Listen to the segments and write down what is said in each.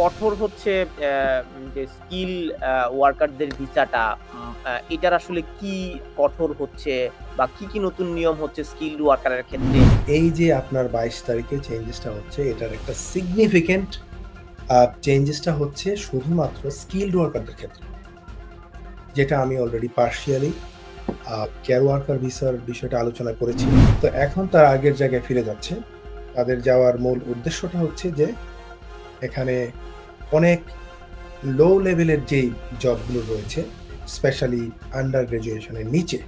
কঠোর হচ্ছে যে স্কিল ওয়ার্কারদের ভিসাটা এটার আসলে কি কঠোর হচ্ছে বা কি নতুন নিয়ম হচ্ছে স্কিলড ওয়ার্কারের ক্ষেত্রে? এই যে আপনার ২২ তারিখে চেঞ্জেসটা হচ্ছে এটার একটা সিগনিফিক্যান্ট চেঞ্জেসটা হচ্ছে শুধুমাত্র স্কিলড ওয়ার্কারদের ক্ষেত্রে। যেটা আমি অলরেডি পার্শিয়ালি কেয়ার ওয়ার্কার ভিসার বিষয়টা আলোচনা করেছি। তো এখন তারা আগের জায়গায় ফিরে যাচ্ছে। তাদের যাওয়ার মূল উদ্দেশ্যটা হচ্ছে যে এখানে অনেক লো লেভেলের যেই জবগুলো রয়েছে, স্পেশালি আন্ডার গ্র্যাজুয়েশনের নিচে,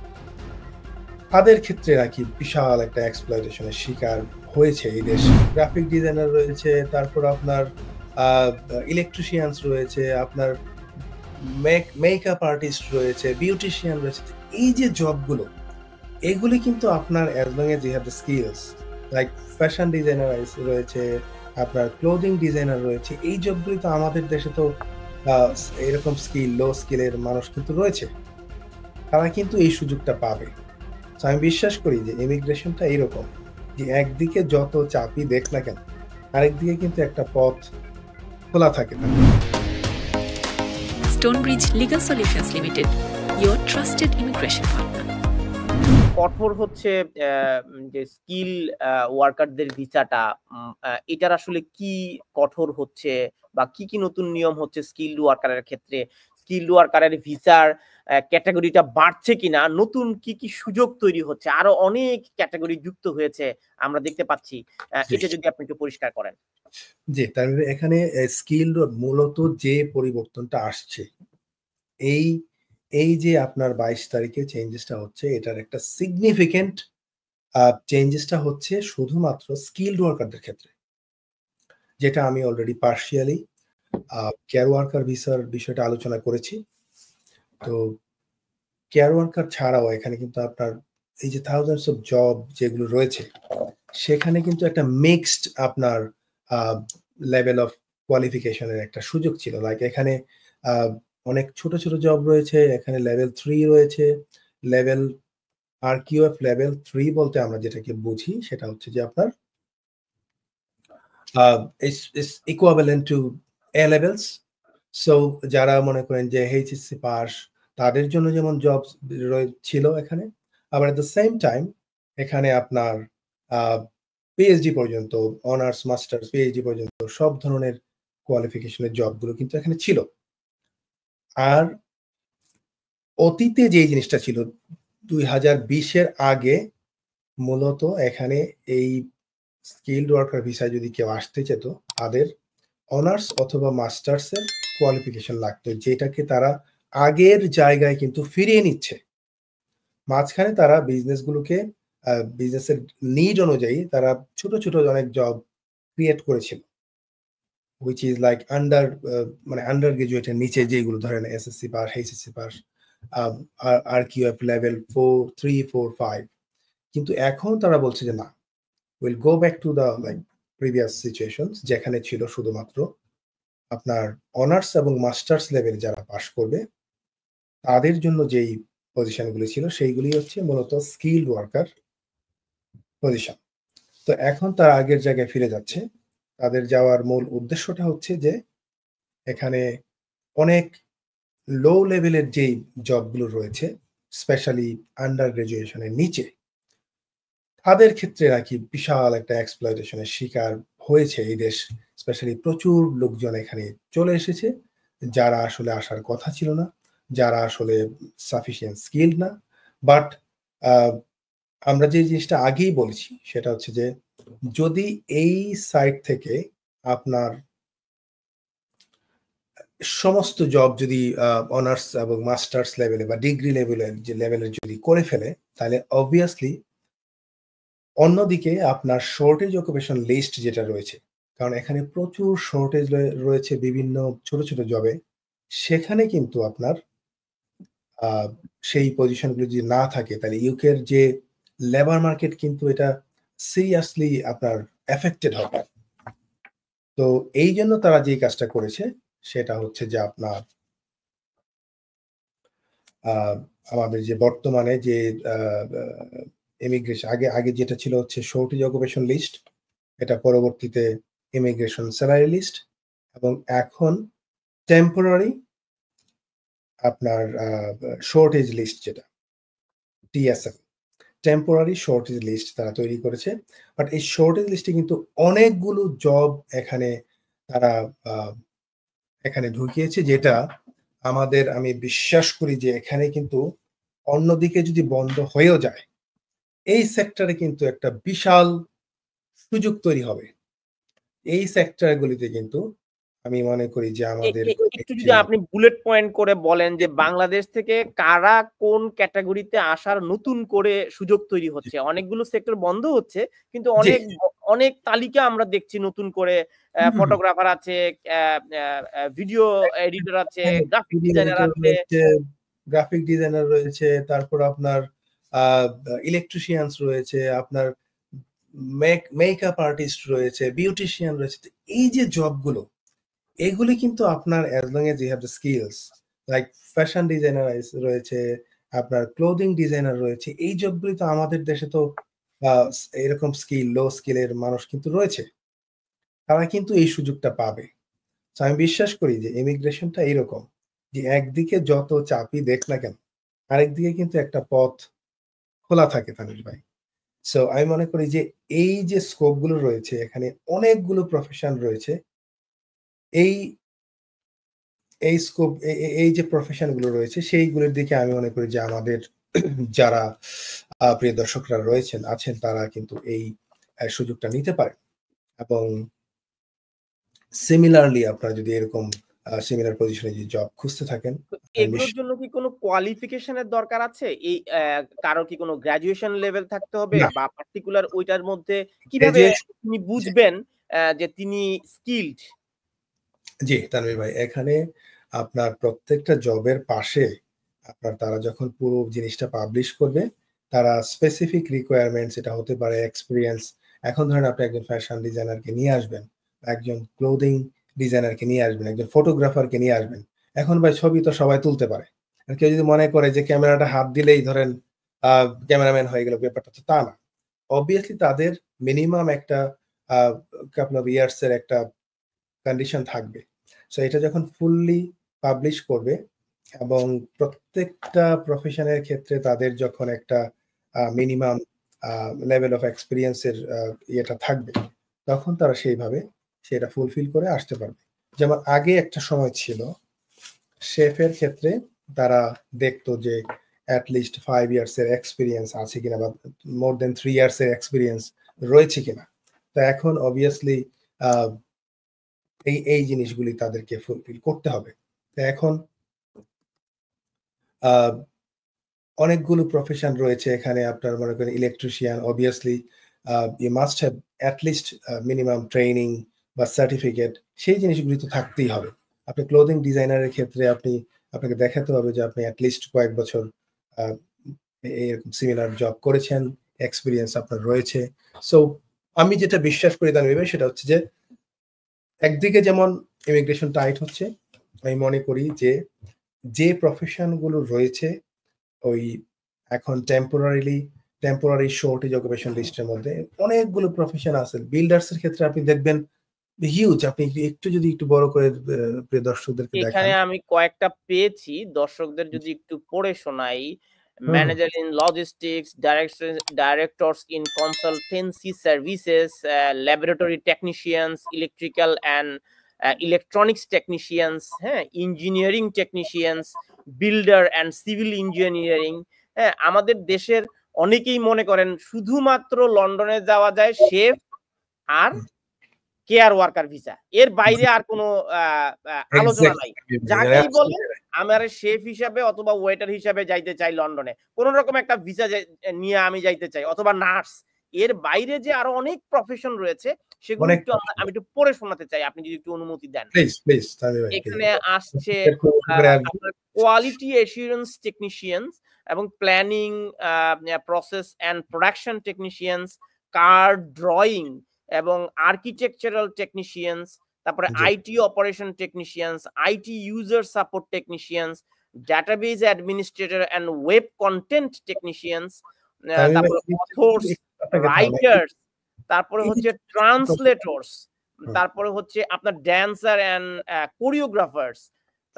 তাদের ক্ষেত্রে নাকি বিশাল একটা এক্সপ্লয়টেশনের শিকার হয়েছে এই দেশ। গ্রাফিক ডিজাইনার রয়েছে, তারপর আপনার ইলেকট্রিশিয়ানস রয়েছে, আপনার মেকআপ আর্টিস্ট রয়েছে, বিউটিশিয়ান রয়েছে। এই যে জবগুলো, এগুলি কিন্তু আপনার as long as you have the skills, like fashion designer রয়েছে, আপনার ক্লোদিং ডিজাইনার রয়েছে। এই জবগুলি তো আমাদের দেশে তো এরকম স্কিল, লো স্কিলের মানুষ কিন্তু রয়েছে। তারা কিন্তু এই সুযোগটা পাবে। তো আমি বিশ্বাস করি যে ইমিগ্রেশনটা এইরকম, যে একদিকে যত চাপই দেখ না কেন, আরেকদিকে কিন্তু একটা পথ খোলা থাকে না। Stonebridge Legal Solutions Limited, your trusted immigration partner. কঠোর হচ্ছে যে স্কিল ওয়ার্কারদের ভিসাটা এটার আসলে কি কঠোর হচ্ছে বা কি নতুন নিয়ম হচ্ছে স্কিলড ওয়ার্কারের ক্ষেত্রে? স্কিলড ওয়ার্কারের ভিসার ক্যাটাগরিটা বাড়ছে কিনা, নতুন কি সুযোগ তৈরি হচ্ছে, আরো অনেক ক্যাটাগরি যুক্ত হয়েছে আমরা দেখতে পাচ্ছি। এটা যদি আপনি একটু পরিষ্কার করেন। জি, তার এখানে স্কিলড মূলত যে পরিবর্তনটা আসছে, এই যে আপনার ২২ তারিখে চেঞ্জেসটা হচ্ছে এটার একটা সিগনিফিক্যান্ট চেঞ্জেসটা হচ্ছে শুধুমাত্র স্কিলড ওয়ার্কারদের ক্ষেত্রে। যেটা আমি অলরেডি পার্শিয়ালি কেয়ার ওয়ার্কার ভিসার বিষয়টা আলোচনা করেছি। তো কেয়ার ওয়ার্কার ছাড়াও এখানে কিন্তু আপনার এই যে থাউজেন্ডস অফ জব যেগুলো রয়েছে, সেখানে কিন্তু একটা মিক্সড আপনার লেভেল অফ কোয়ালিফিকেশনের একটা সুযোগ ছিল। লাইক এখানে অনেক ছোট জব রয়েছে, এখানে লেভেল 3 রয়েছে। লেভেল RQF লেভেল 3 বলতে আমরা যেটাকে বুঝি সেটা হচ্ছে যে আপনার is equivalent to A levels. So যারা মনে করেন যে HSC পাস, তাদের জন্য যেমন জব ছিল এখানে, আবার এট দ্য সেম টাইম এখানে আপনার পিএইচডি পর্যন্ত, অনার্স, মাস্টার্স, পিএইচডি পর্যন্ত সব ধরনের কোয়ালিফিকেশনের জবগুলো কিন্তু এখানে ছিল। আর অতীতে যে জিনিসটা ছিল ২০২০ এর আগে, মূলত এখানে এই স্কিলড ওয়ার্কার ভিসায় যদি কেউ আসতে চেত, তাদের অনার্স অথবা মাস্টার্স এর কোয়ালিফিকেশন লাগতো, যেটাকে তারা আগের জায়গায় কিন্তু ফিরিয়ে নিচ্ছে। মাঝখানে তারা বিজনেসগুলোকে বিজনেসের নিড অনুযায়ী তারা ছোট অনেক জব ক্রিয়েট করেছিল, হুইচ ইজ লাইক আন্ডার গ্রাজুয়েটের নিচে যেগুলো ধরেন SSC pass, HSC pass, RQF level 4, 3, 4, 5। কিন্তু এখন তারা বলছে যে না, will go back to the like previous situations, যেখানে ছিল শুধুমাত্র আপনার অনার্স এবং মাস্টার্স লেভেল যারা পাস করবে, তাদের জন্য যেই পজিশনগুলি ছিল সেইগুলি হচ্ছে মূলত স্কিলড ওয়ার্কার পজিশন। তো এখন তারা আগের জায়গায় ফিরে যাচ্ছে। তাদের যাওয়ার মূল উদ্দেশ্যটা হচ্ছে যে এখানে অনেক লো লেভেলের যেই জবগুলো রয়েছে, স্পেশালি আন্ডার গ্র্যাজুয়েশনের নিচে, তাদের ক্ষেত্রে নাকি বিশাল একটা এক্সপ্লয়টেশনের শিকার হয়েছে এই দেশ। স্পেশালি প্রচুর লোকজন এখানে চলে এসেছে, যারা আসলে আসার কথা ছিল না, যারা আসলে সাফিসিয়েন্ট স্কিলড না। বাট আমরা যে জিনিসটা আগেই বলেছি সেটা হচ্ছে যে যদি এই সাইট থেকে আপনার সমস্ত জব যদি অনার্স এবং মাস্টার্স লেভেলে বা ডিগ্রি লেভেলের যদি করে ফেলে, তাহলে অবভিয়াসলি অন্যদিকে আপনার শর্টেজ অকুপেশন লিস্ট যেটা রয়েছে, কারণ এখানে প্রচুর শর্টেজ রয়েছে বিভিন্ন ছোট জবে, সেখানে কিন্তু আপনার সেই পজিশনগুলো যদি না থাকে, তাহলে ইউকের যে লেবার মার্কেট কিন্তু এটা সিরিয়াসলি আপনার এফেক্টেড হবে। তো এই জন্য তারা যে কাজটা করেছে সেটা হচ্ছে যে আপনার আমাদের যে বর্তমানে যে ইমিগ্রেশন, আগে যেটা ছিল হচ্ছে শর্টেজ অকুপেশন লিস্ট, এটা পরবর্তীতে ইমিগ্রেশন স্যালারি লিস্ট, এবং এখন টেম্পোরারি আপনার শর্টেজ লিস্ট, যেটা TSL, টেম্পোরারি শর্টেজ লিস্ট তারা তৈরি করেছে। বাট এই শর্টেজ লিস্টে কিন্তু অনেকগুলো জব তারা এখানে ঢুকিয়েছে, যেটা আমি বিশ্বাস করি যে এখানে কিন্তু অন্যদিকে যদি বন্ধ হয়েও যায়, এই সেক্টরে কিন্তু একটা বিশাল সুযোগ তৈরি হবে। এই সেক্টরগুলিতে কিন্তু আমি মনে করি যে আমাদের একটু যদি আপনি বুলেট পয়েন্ট করে বলেন যে বাংলাদেশ থেকে কারা কোন ক্যাটাগরিতে আসার নতুন করে সুযোগ তৈরি হচ্ছে। অনেকগুলো সেক্টর বন্ধ হচ্ছে, কিন্তু অনেক তালিকা আমরা দেখছি নতুন করে। ফটোগ্রাফার আছে, ভিডিও এডিটর আছে, গ্রাফিক ডিজাইনার আছে, তারপর আপনার ইলেকট্রিশিয়ানস রয়েছে, আপনার মেকআপ আর্টিস্ট রয়েছে, বিউটিশিয়ান রয়েছে। এই যে জবগুলো, এগুলি কিন্তু আপনার as long as you have the skills, like fashion designer রয়েছে, আপনার ক্লোদিং ডিজাইনার রয়েছে, এই জবগুলি তো আমাদের দেশে তো এরকম লো স্কিলের মানুষ কিন্তু রয়েছে, তারা কিন্তু এই সুযোগটা পাবে। আমি বিশ্বাস করি যে ইমিগ্রেশনটা এরকম, যে একদিকে যত চাপই দেখ না কেন, আরেকদিকে কিন্তু একটা পথ খোলা থাকে তানির ভাই। সো আমি মনে করি যে এই যে স্কোপ গুলো রয়েছে, এখানে অনেকগুলো প্রফেশন রয়েছে। এই স্কোপ, এই যে প্রফেশন গুলো রয়েছে, সেইগুলোর দিকে আমি মনে করি যে আমাদের যারা প্রিয় দর্শকরা আছেন, তারা কিন্তু এই সুযোগটা নিতে পারে। এবং সিমিলারলি আপনারা যদি এরকম সিমিলার পজিশনে যে জব খুঁজতে থাকেন, এগুলোর জন্য কি কোনো কোয়ালিফিকেশনের দরকার আছে? এই কারো কি কোনো গ্র্যাজুয়েশন লেভেল থাকতে হবে, বা পার্টিকুলার ওইটার মধ্যে কিভাবে তিনি বুঝবেন যে তিনি স্কিলড? জি তানভীর ভাই, এখানে আপনার প্রত্যেকটা জবের পাশে তারা যখন পুরো জিনিসটা পাবলিশ করবে, তারা স্পেসিফিক রিকোয়ারমেন্টস, এটা হতে পারে এক্সপিরিয়েন্স। এখন ধরেন আপনি একজন ফ্যাশন ডিজাইনারকে নিয়ে আসবেন, একজন ক্লোদিং ডিজাইনারকে নিয়ে আসবেন, একজন ফটোগ্রাফারকে নিয়ে আসবেন। এখন ভাই ছবি তো সবাই তুলতে পারে, কেউ যদি মনে করে যে ক্যামেরাটা হাত দিলেই ধরেন ক্যামেরাম্যান হয়ে গেল, ব্যাপারটা তো তা না। অবভিয়াসলি তাদের মিনিমাম একটা কাপল অফ ইয়ার্স এর একটা কন্ডিশন থাকবে। সো এটা যখন ফুললি পাবলিশ করবে, এবং প্রত্যেকটা প্রফেশনের ক্ষেত্রে তাদের যখন একটা মিনিমাম লেভেল অফ এক্সপিরিয়েন্সের ইয়েটা থাকবে, তখন তারা সেইভাবে সেটা ফুলফিল করে আসতে পারবে। যেমন আগে একটা সময় ছিল, শেফের ক্ষেত্রে তারা দেখতো যে অ্যাটলিস্ট 5 ইয়ার্স এর এক্সপিরিয়েন্স আছে কিনা, বা মোর দেন 3 ইয়ার্স এর এক্সপিরিয়েন্স রয়েছে কিনা। তো এখন অবভিয়াসলি এই জিনিসগুলি তাদেরকে ফুলফিল করতে হবে। তো এখন অনেকগুলো প্রফেশন রয়েছে এখানে। আপনার মনে করেন electrician, obviously you must have at least minimum training বা সার্টিফিকেট, সেই জিনিসগুলি তো থাকতেই হবে। আপনি ক্লোদিং ডিজাইনারের ক্ষেত্রে আপনাকে দেখাতে হবে যে আপনি অ্যাটলিস্ট কয়েক বছর এরকম সিমিলার জব করেছেন, এক্সপিরিয়েন্স আপনার রয়েছে। সো আমি যেটা বিশ্বাস করি তানভীর, সেটা হচ্ছে যে একদিকে যেমন ইমিগ্রেশন টাইট হচ্ছে, আমি মনে করি যে প্রফেশন গুলো রয়েছে ওই এখন টেম্পোরারি শর্টেজ অকুপেশন লিস্টের মধ্যে অনেকগুলো প্রফেশন আছে। বিল্ডার্স এর ক্ষেত্রে আপনি দেখবেন হিউজ। আপনি একটু বড় করে প্রিয় দর্শকদেরকে দেখান। এখানে আমি কয়েকটা পেয়েছি, দর্শকদের যদি একটু পড়ে শোনাই। Manager in logistics, directors in consultancy services, laboratory technicians, electrical and electronics technicians, হ্যাঁ, engineering technicians, builder and civil engineering. হ্যাঁ, আমাদের দেশের অনেকেই মনে করেন শুধুমাত্র লন্ডনে যাওয়া যায় শেফ আর কেয়ার ওয়ার্কার ভিসা, এর বাইরে আর কোনো আলোচনা নাই। যাকেই বলে আমার শেফ হিসাবে অথবা ওয়েটার হিসাবে যাইতে চাই লন্ডনে, কোন রকম একটা ভিসা নিয়ে আমি যাইতে চাই, অথবা নার্স। এর বাইরে যে আরো অনেক প্রফেশন রয়েছে, সেগুলো একটু আমি একটু পড়ে শোনাতে চাই, আপনি যদি একটু অনুমতি দেন। এখানে আসছে কোয়ালিটি অ্যাসুরেন্স টেকনিশিয়ানস এবং planning process and production technicians, car drawing এবং আর্কিটেকচারাল টেকনিশিয়ানস, তারপরে IT operation technicians, IT user support technicians, database administrator and web content technicians, তারপরে অথর্স, রাইটার্স, তারপরে হচ্ছে ট্রান্সলেটরস, তারপরে হচ্ছে আপনার ড্যান্সার অ্যান্ড কোরিওগ্রাফার্স,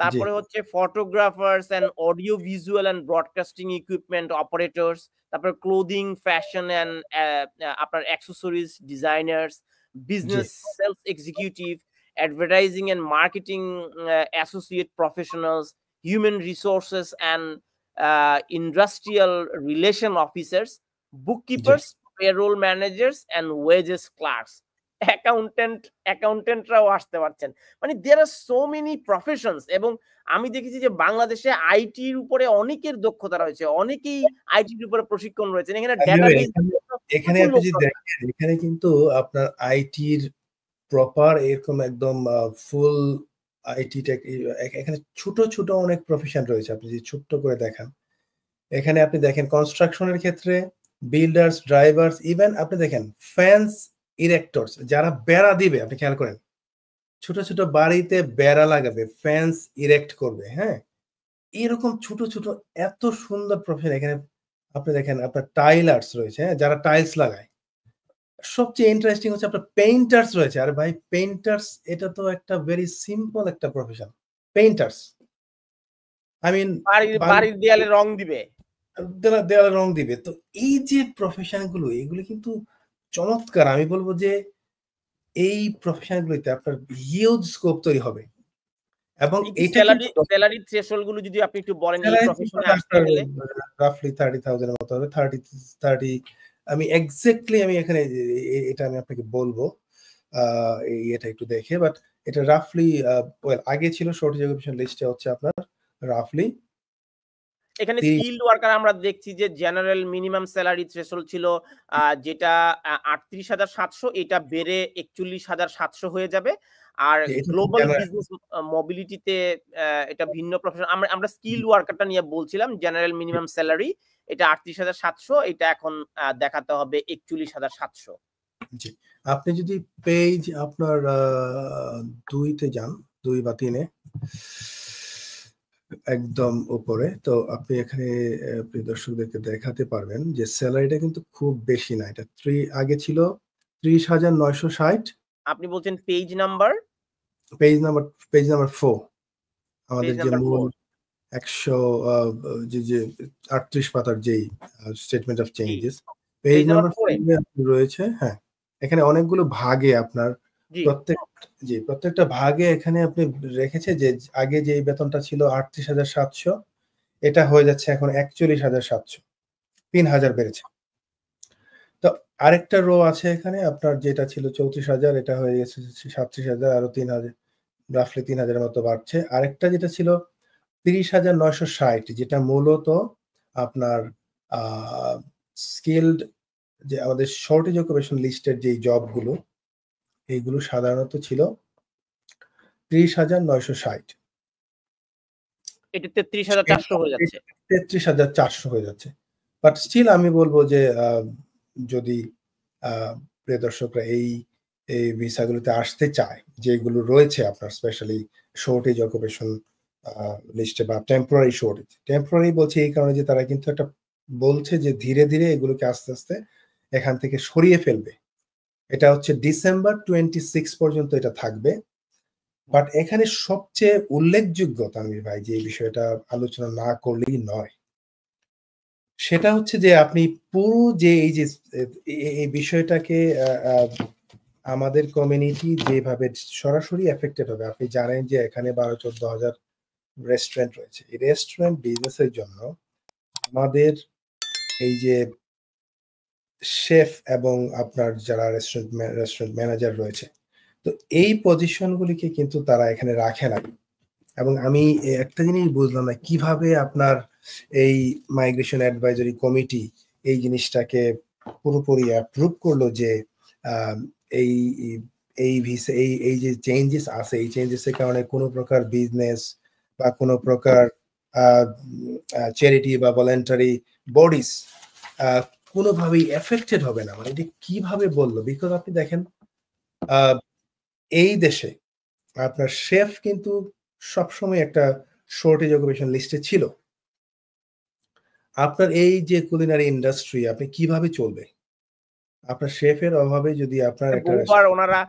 তারপরে হচ্ছে photographers and audio visual and broadcasting equipment operators, তারপরে ক্লোদিং ফ্যাশন অ্যান্ড আপনার accessories designers, business sales executive, advertising and marketing associate professionals, human resources and industrial relation officers, bookkeepers, payroll managers and wages clerks, অ্যাকাউন্টেন্টরাও আসতে পারছেন। মানে there are so many professions, এবং আমি দেখেছি যে বাংলাদেশে আইটির উপরে অনেকের দক্ষতা রয়েছে, অনেকেই আইটির উপরে প্রশিক্ষণ রয়েছে। এখানে ডেটাবেজ, এখানে আপনি যদি দেখেন এখানে কিন্তু আপনার আইটির প্রপার এরকম একদম ফুল আইটি টেক, এখানে ছোট ছোট অনেক প্রফেশন রয়েছে। আপনি যদি ছোট্ট করে দেখান, এখানে আপনি দেখেন কনস্ট্রাকশনের ক্ষেত্রে বিল্ডার্স, ড্রাইভার্স, ইভেন আপনি দেখেন ফেন্স ইরেক্টরস, যারা বেড়া দিবে, আপনি খেয়াল করেন ছোট ছোট বাড়িতে বেড়া লাগাবে, ফেন্স ইরেক্ট করবে, হ্যাঁ, এরকম ছোট ছোট এত সুন্দর প্রফেশন এখানে আপনি দেখেন। আপনার টাইলার্স রয়েছে, হ্যাঁ, যারা টাইলস লাগায়। সবচেয়ে ইন্টারেস্টিং হচ্ছে আপনার পেইন্টার্স রয়েছে। আর ভাই পেইন্টার্স এটা তো একটা ভেরি সিম্পল একটা প্রফেশন, পেইন্টার্স। আই মিন বাড়ির দেয়ালে রং দিবে, দেয়ালে রং দিবে। তো এই যে প্রফেশন গুলো, এগুলো কিন্তু চমৎকার। আমি বলবো যে এই প্রফেশন গুলোতে আপনার হিউজ স্কোপ তৈরি হবে। এবং এইটা স্যালারি থ্রেশহোল্ড গুলো যদি আপনি একটু বলেন, এই প্রফেশনে আসতে গেলে রাফলি 30,000 এর মতো হবে। 30 আমি এক্স্যাক্টলি আমি এখানে এটা আমি আপনাকে বলবো এটা একটু দেখে, বাট এটা রাফলি আগে ছিল শর্টেজ অকুপেশন লিস্টে হচ্ছে আপনার রাফলি এখানে স্কিলড ওয়ার্কার আমরা দেখছি যে জেনারেল মিনিমাম স্যালারি থ্রেশহোল্ড ছিল যেটা 38,700, এটা বেড়ে 41,700 হয়ে যাবে। আর গ্লোবাল বিজনেস মোবিলিটিতে এটা ভিন্ন প্রফেশন। আমরা স্কিলড ওয়ার্কারটা নিয়ে বলছিলাম, জেনারেল মিনিমাম স্যালারি এটা 38,700, এটা এখন দেখাতে হবে 41,700। জি, আপনি যদি পেজ আপনার 2-তে যান, 2 বা 3-এ একদম উপরে, তো আপনি এখানে দর্শকদেরকে দেখাতে পারবেন যে স্যালারিটা কিন্তু খুব বেশি না। এটা আগে ছিল 30,960। আপনি বলছেন পেজ নাম্বার? পেজ নাম্বার 4 আমাদের যে মূল 100 যে 38 পাতার যেই statement of changes, page number 4 রয়েছে। হ্যাঁ, এখানে অনেকগুলো ভাগে আপনার প্রত্যেকটা ভাগে এখানে আপনি রেখেছে যে আগে যে বেতনটা ছিল 38,700, এটা হয়ে যাচ্ছে এখন 41,700, 3,000 বেড়েছে। তো আরেকটা রো আছে এখানে আপনার, যেটা ছিল 34,000, এটা হয়ে গেছে 37,000, আরো 3,000, রাফলি 3,000 মতো বাড়ছে। আরেকটা যেটা ছিল 30,960, যেটা মূলত আপনার স্কিলড, যে আমাদের শর্টেজ অকুপেশন লিস্টের যে জবগুলো, এইগুলো সাধারণত ছিল 30,960, এটা 33,400 হয়ে যাচ্ছে, 33,400 হয়ে যাচ্ছে। বাট স্টিল আমি বলবো যে যদি প্রিয় দর্শকরা এই ভিসাগুলোতে আসতে চায়, যেগুলো রয়েছে আপনার স্পেশালি শর্টেজ অকুপেশন লিস্টে বা টেম্পোরারি বলছে এই কারণে যে তারা কিন্তু একটা বলছে যে ধীরে ধীরে এগুলোকে আস্তে আস্তে এখান থেকে সরিয়ে ফেলবে। এটা হচ্ছে ডিসেম্বর 26 পর্যন্ত এটা থাকবে। বাট এখানে সবচেয়ে উল্লেখযোগ্য তানভীর ভাই যে বিষয়টা আলোচনা না করলেই নয়, সেটা হচ্ছে যে আপনি পুরো যে এই বিষয়টাকে আমাদের কমিউনিটি যেভাবে সরাসরি এফেক্টেড হবে। আপনি জানেন যে এখানে 12-14 হাজার রেস্টুরেন্ট রয়েছে। এই রেস্টুরেন্ট বিজনেসের জন্য আমাদের এই যে শেফ এবং আপনার যারা রেস্টুরেন্ট ম্যানেজার রয়েছে, তো এই পজিশনগুলিকে কিন্তু তারা এখানে রাখে না। এবং আমি একটা জিনিস বুঝলাম না, কিভাবে আপনার এই মাইগ্রেশন অ্যাডভাইজরি কমিটি এই জিনিসটাকে পুরোপুরি অ্যাপ্রুভ করলো যে এই ভিসা এই যে চেঞ্জেস আছে, এই চেঞ্জেসের কারণে কোনো প্রকার বিজনেস বা কোনো প্রকার চ্যারিটি বা ভলেন্টারি বডিজ কোনোভাবেই এফেক্টেড হবে না। মানে এটা কিভাবে বললো? বিকজ আপনি দেখেন এই দেশে আপনার শেফ কিন্তু সবসময় একটা শর্টেজ অকুপেশন লিস্টে ছিল। আপনার এই যে কুলিনারি ইন্ডাস্ট্রি আপনি কিভাবে চলবে? আপনার শেফের অভাবে যদি আপনার একটা বহুবার ওনারা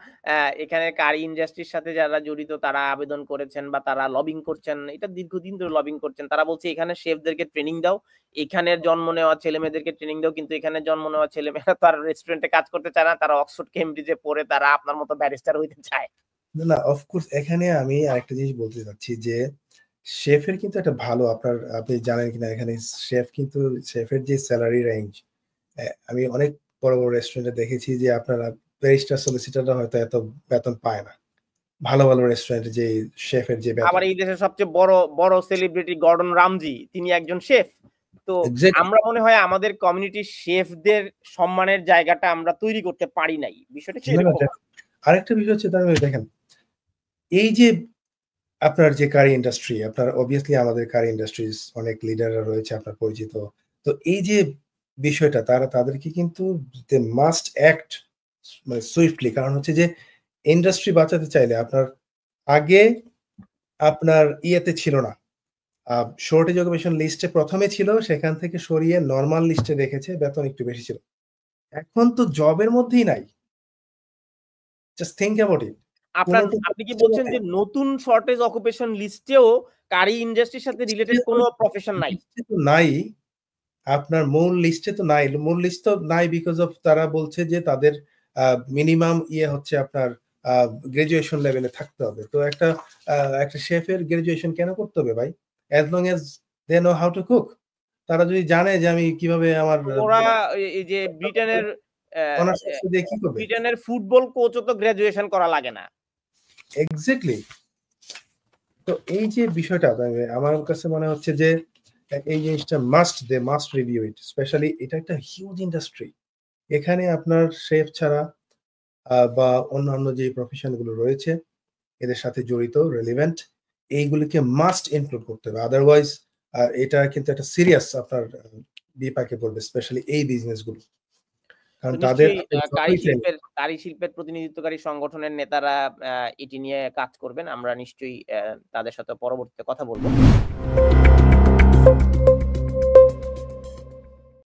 এখানে কারি ইন্ডাস্ট্রির সাথে যারা জড়িত তারা আবেদন করেছেন বা তারা লবিং করছেন, এটা দীর্ঘদিন ধরে লবিং করছেন। তারা বলছে এখানে শেফদেরকে ট্রেনিং দাও, এখানের জন্ম নেওয়া ছেলে মেয়েদেরকে ট্রেনিং দাও, কিন্তু এখানে জন্ম নেওয়া ছেলে মেয়েরা তার রেস্টুরেন্টে কাজ করতে চায় না, তারা অক্সফোর্ড কেমব্রিজে পড়ে তারা আপনার মতো ব্যারিস্টার হইতে চায়। না অফকোর্স এখানে আমি আরেকটা জিনিস বলতে চাচ্ছি যে শেফের কিন্তু একটা ভালো আপনি জানেন কিনা এখানে শেফের যে স্যালারি রেঞ্জ, আমি অনেক বড় বড় রেস্টুরেন্টে দেখেছি যে আপনারা ব্যারিস্টার সলিসিটররা হয়তো এত বেতন পায় না। ভালো ভালো রেস্টুরেন্টে যে শেফের যে বেতন। আবার এই দেশের সবচেয়ে বড় সেলিব্রিটি গর্ডন রামজি, তিনি একজন শেফ। তো আমরা মনে হয় আমাদের কমিউনিটির শেফদের সম্মানের জায়গাটা আমরা তৈরি করতে পারি নাই। বিষয়টা কি এরকম? আরেকটা বিষয় হচ্ছে দেখেন, এই যে আপনার যে কারি ইন্ডাস্ট্রি, আপনার অবভিয়াসলি আমাদের কারি ইন্ডাস্ট্রিজ অনেক লিডাররা রয়েছে আপনার পরিচিত। তো এই যে বিষয়টা তাদেরকে কিন্তু দে মাস্ট অ্যাক্ট মানে সুইফটলি, কারণ হচ্ছে যে ইন্ডাস্ট্রি বাঁচাতে চাইলে আগে আপনার ইয়েতে ছিল না, শর্টেজ অকুপেশন লিস্টে প্রথমে ছিল, সেখান থেকে সরিয়ে নরমাল লিস্টে রেখেছে, বেতন একটু বেশি ছিল। এখন তো জবের মধ্যেই নাই। Just think about it. আপনি কি বলছেন যে নতুন শর্টেজ অকুপেশন লিস্টেও কারি ইন্ডাস্ট্রির সাথে রিলেটেড কোনো প্রফেশন নাই? নাই, আপনার মূল লিস্টে তো নাই। মূল লিস্ট তো নাই বিকজ অফ তারা বলছে যে তাদের মিনিমাম হচ্ছে আপনার গ্রাজুয়েশন লেভেলে থাকতে হবে। তো একটা শেফের গ্রাজুয়েশন কেন করতে হবে ভাই? As long as they know how to cook. তারা যদি জানে যে আমি কিভাবে আমার ওরা এই যে ব্রিটেনের ফুটবল কোচও তো গ্রাজুয়েশন করা লাগে না। এক্স্যাক্টলি। তো এই যে বিষয়টা আমার কাছে মনে হচ্ছে যে এই জিনিসটা মাস্ট রিভিউ ইট। স্পেশালি এটা একটা হিউজ ইন্ডাস্ট্রি, এখানে আপনার শেফ ছাড়া বা অন্যান্য যে প্রফেশন গুলো রয়েছে এদের সাথে জড়িত রেলিভেন্ট, এইগুলিকে মাস্ট ইনক্লুড করতে হবে। আদারওয়াইজ এটা কিন্তু একটা সিরিয়াস আপনার বিপাকে পড়বে, স্পেশালি এই বিজনেস গুলো। কারণ তাদের কারি শিল্পের প্রতিনিধিত্বকারী সংগঠনের নেতারা এটি নিয়ে কাজ করবেন। আমরা নিশ্চয়ই তাদের সাথে পরবর্তীতে কথা বলবো।